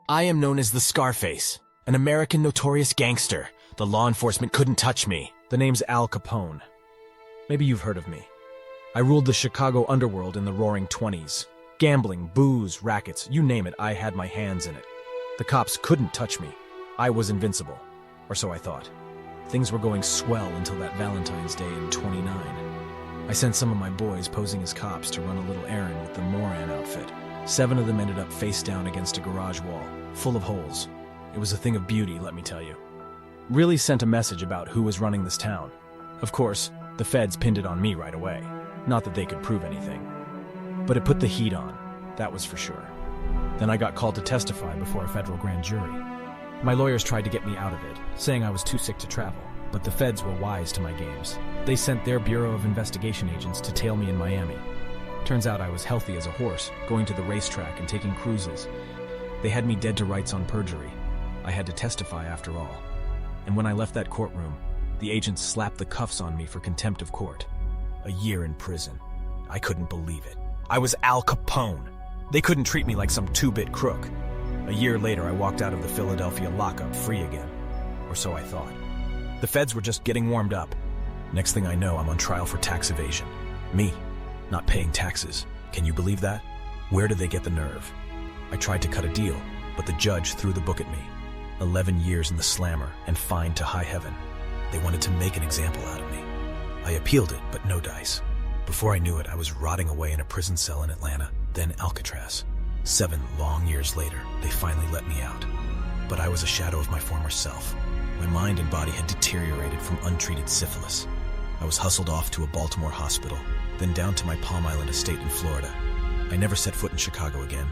I am known as the Scarface, an American notorious gangster. The law enforcement couldn't touch me. The name's Al Capone. Maybe you've heard of me. I ruled the Chicago underworld in the roaring 20s. Gambling, booze, rackets, you name it, I had my hands in it. The cops couldn't touch me. I was invincible. Or so I thought. Things were going swell until that Valentine's Day in '29. I sent some of my boys posing as cops to run a little errand with the Moran outfit. 7 of them ended up face down against a garage wall, full of holes. It was a thing of beauty, let me tell you. Really sent a message about who was running this town. Of course, the feds pinned it on me right away. Not that they could prove anything. But it put the heat on, that was for sure. Then I got called to testify before a federal grand jury. My lawyers tried to get me out of it, saying I was too sick to travel, but the feds were wise to my games. They sent their Bureau of Investigation agents to tail me in Miami. Turns out I was healthy as a horse, going to the racetrack and taking cruises. They had me dead to rights on perjury. I had to testify after all. And when I left that courtroom, the agents slapped the cuffs on me for contempt of court. A year in prison. I couldn't believe it. I was Al Capone. They couldn't treat me like some two-bit crook. A year later, I walked out of the Philadelphia lockup free again. Or so I thought. The feds were just getting warmed up. Next thing I know, I'm on trial for tax evasion. Me, not paying taxes. Can you believe that? Where did they get the nerve? I tried to cut a deal, but the judge threw the book at me. 11 years in the slammer and fined to high heaven. They wanted to make an example out of me. I appealed it, but no dice. Before I knew it, I was rotting away in a prison cell in Atlanta, then Alcatraz. 7 long years later, they finally let me out. But I was a shadow of my former self. My mind and body had deteriorated from untreated syphilis. I was hustled off to a Baltimore hospital, then down to my Palm Island estate in Florida. I never set foot in Chicago again.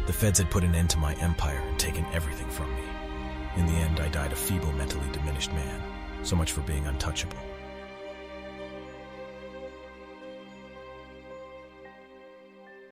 The feds had put an end to my empire and taken everything from me. In the end, I died a feeble, mentally diminished man. So much for being untouchable.